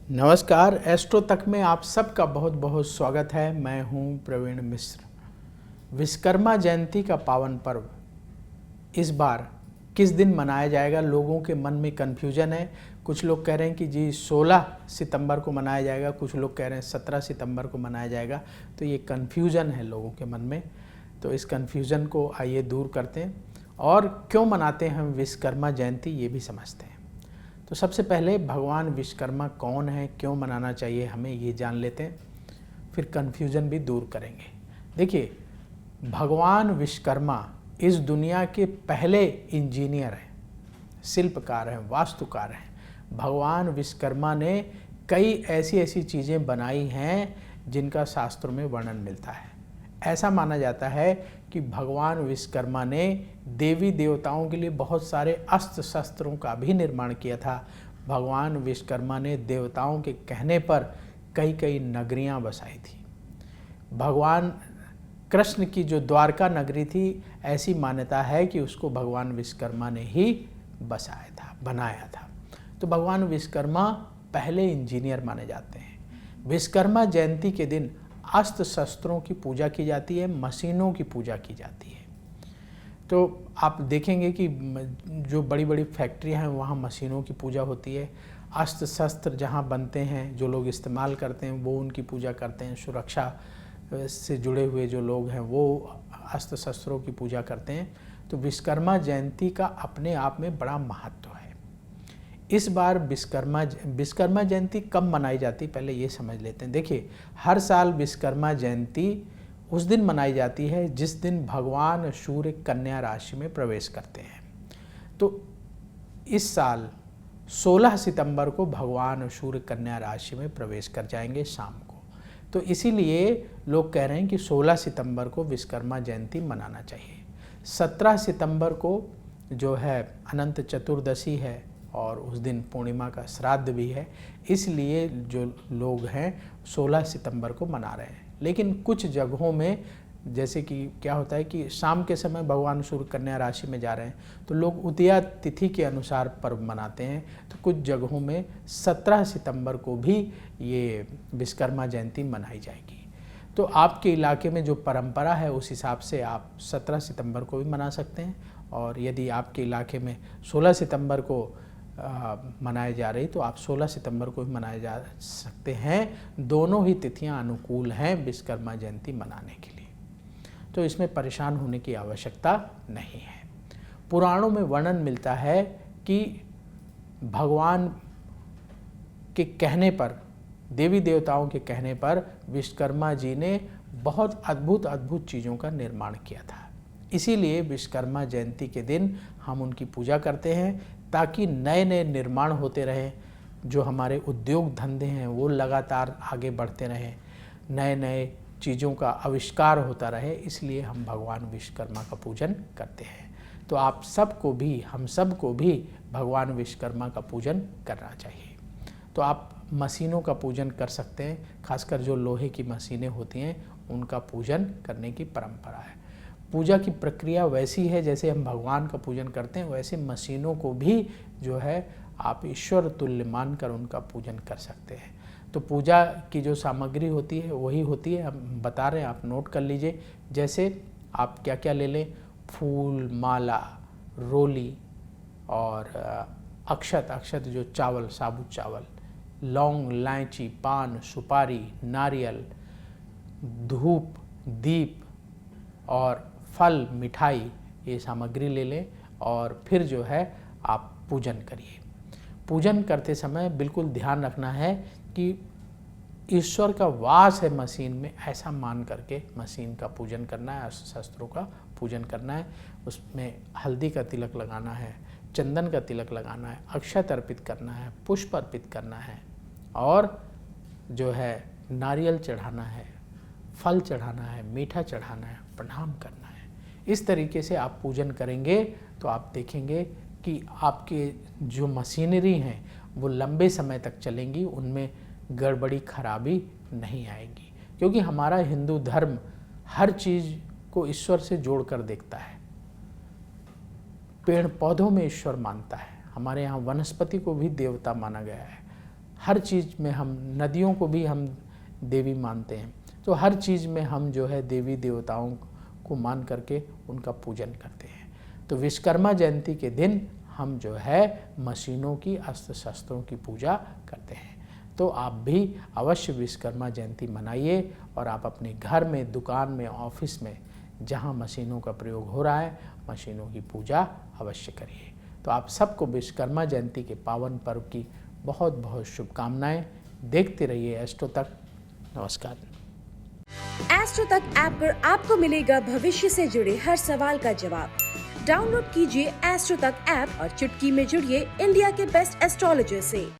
नमस्कार, एस्ट्रो तक में आप सबका बहुत बहुत स्वागत है। मैं हूं प्रवीण मिश्र। विश्वकर्मा जयंती का पावन पर्व इस बार किस दिन मनाया जाएगा, लोगों के मन में कन्फ्यूजन है। कुछ लोग कह रहे हैं कि जी 16 सितंबर को मनाया जाएगा, कुछ लोग कह रहे हैं 17 सितंबर को मनाया जाएगा। तो ये कन्फ्यूजन है लोगों के मन में, तो इस कन्फ्यूजन को आइए दूर करते हैं और क्यों मनाते हैं हम विश्वकर्मा जयंती ये भी समझते हैं। तो सबसे पहले भगवान विश्वकर्मा कौन है, क्यों मनाना चाहिए हमें, ये जान लेते हैं, फिर कन्फ्यूजन भी दूर करेंगे। देखिए, भगवान विश्वकर्मा इस दुनिया के पहले इंजीनियर हैं, शिल्पकार हैं, वास्तुकार हैं। भगवान विश्वकर्मा ने कई ऐसी चीज़ें बनाई हैं जिनका शास्त्रों में वर्णन मिलता है। ऐसा माना जाता है कि भगवान विश्वकर्मा ने देवी देवताओं के लिए बहुत सारे अस्त्र शस्त्रों का भी निर्माण किया था। भगवान विश्वकर्मा ने देवताओं के कहने पर कई नगरियां बसाई थी। भगवान कृष्ण की जो द्वारका नगरी थी, ऐसी मान्यता है कि उसको भगवान विश्वकर्मा ने ही बसाया था, बनाया था। तो भगवान विश्वकर्मा पहले इंजीनियर माने जाते हैं। विश्वकर्मा जयंती के दिन अस्त्र शस्त्रों की पूजा की जाती है, मशीनों की पूजा की जाती है। तो आप देखेंगे कि जो बड़ी बड़ी फैक्ट्रियां हैं वहाँ मशीनों की पूजा होती है। अस्त्र शस्त्र जहाँ बनते हैं, जो लोग इस्तेमाल करते हैं वो उनकी पूजा करते हैं। सुरक्षा से जुड़े हुए जो लोग हैं वो अस्त्र शस्त्रों की पूजा करते हैं। तो विश्वकर्मा जयंती का अपने आप में बड़ा महत्व है। इस बार विश्वकर्मा जयंती कब मनाई जाती, पहले ये समझ लेते हैं। देखिए, हर साल विश्वकर्मा जयंती उस दिन मनाई जाती है जिस दिन भगवान सूर्य कन्या राशि में प्रवेश करते हैं। तो इस साल 16 सितंबर को भगवान सूर्य कन्या राशि में प्रवेश कर जाएंगे शाम को। तो इसीलिए लोग कह रहे हैं कि 16 सितंबर को विश्वकर्मा जयंती मनाना चाहिए। 17 सितंबर को जो है अनंत चतुर्दशी है और उस दिन पूर्णिमा का श्राद्ध भी है, इसलिए जो लोग हैं 16 सितंबर को मना रहे हैं। लेकिन कुछ जगहों में जैसे कि क्या होता है कि शाम के समय भगवान सूर्य कन्या राशि में जा रहे हैं, तो लोग उदया तिथि के अनुसार पर्व मनाते हैं। तो कुछ जगहों में 17 सितंबर को भी ये विश्वकर्मा जयंती मनाई जाएगी। तो आपके इलाके में जो परंपरा है उस हिसाब से आप 17 सितंबर को भी मना सकते हैं, और यदि आपके इलाके में 16 सितंबर को मनाए जा रही तो आप 16 सितंबर को भी मनाए जा सकते हैं। दोनों ही तिथियां अनुकूल हैं विश्वकर्मा जयंती मनाने के लिए, तो इसमें परेशान होने की आवश्यकता नहीं है। पुराणों में वर्णन मिलता है कि भगवान के कहने पर, देवी देवताओं के कहने पर विश्वकर्मा जी ने बहुत अद्भुत चीज़ों का निर्माण किया था। इसीलिए विश्वकर्मा जयंती के दिन हम उनकी पूजा करते हैं, ताकि नए नए निर्माण होते रहें, जो हमारे उद्योग धंधे हैं वो लगातार आगे बढ़ते रहें, नए नए चीज़ों का आविष्कार होता रहे। इसलिए हम भगवान विश्वकर्मा का पूजन करते हैं। तो आप सबको भी, हम सबको भी भगवान विश्वकर्मा का पूजन करना चाहिए। तो आप मशीनों का पूजन कर सकते हैं, खासकर जो लोहे की मशीनें होती हैं उनका पूजन करने की परंपरा है। पूजा की प्रक्रिया वैसी है जैसे हम भगवान का पूजन करते हैं, वैसे मशीनों को भी जो है आप ईश्वर तुल्य मानकर उनका पूजन कर सकते हैं। तो पूजा की जो सामग्री होती है वही होती है, हम बता रहे हैं, आप नोट कर लीजिए। जैसे आप क्या क्या ले लें, फूल, माला, रोली और अक्षत जो चावल, साबुत चावल, लौंग, इलायची, पान, सुपारी, नारियल, धूप, दीप और फल, मिठाई, ये सामग्री ले लें और फिर जो है आप पूजन करिए। पूजन करते समय बिल्कुल ध्यान रखना है कि ईश्वर का वास है मशीन में, ऐसा मान करके मशीन का पूजन करना है, शस्त्रों का पूजन करना है। उसमें हल्दी का तिलक लगाना है, चंदन का तिलक लगाना है, अक्षत अर्पित करना है, पुष्प अर्पित करना है और जो है नारियल चढ़ाना है, फल चढ़ाना है, मीठा चढ़ाना है, प्रणाम करना है। इस तरीके से आप पूजन करेंगे तो आप देखेंगे कि आपके जो मशीनरी हैं वो लंबे समय तक चलेंगी, उनमें गड़बड़ी खराबी नहीं आएगी। क्योंकि हमारा हिंदू धर्म हर चीज़ को ईश्वर से जोड़कर देखता है। पेड़ पौधों में ईश्वर मानता है, हमारे यहाँ वनस्पति को भी देवता माना गया है। हर चीज़ में हम, नदियों को भी हम देवी मानते हैं, तो हर चीज़ में हम जो है देवी देवताओं को मान करके उनका पूजन करते हैं। तो विश्वकर्मा जयंती के दिन हम जो है मशीनों की, अस्त्र शस्त्रों की पूजा करते हैं। तो आप भी अवश्य विश्वकर्मा जयंती मनाइए और आप अपने घर में, दुकान में, ऑफिस में जहाँ मशीनों का प्रयोग हो रहा है, मशीनों की पूजा अवश्य करिए। तो आप सबको विश्वकर्मा जयंती के पावन पर्व की बहुत बहुत शुभकामनाएं। देखते रहिए एस्ट्रो तक। नमस्कार। एस्ट्रो तक ऐप पर आपको मिलेगा भविष्य से जुड़े हर सवाल का जवाब। डाउनलोड कीजिए एस्ट्रो तक ऐप और चुटकी में जुड़िए इंडिया के बेस्ट एस्ट्रोलॉजर से।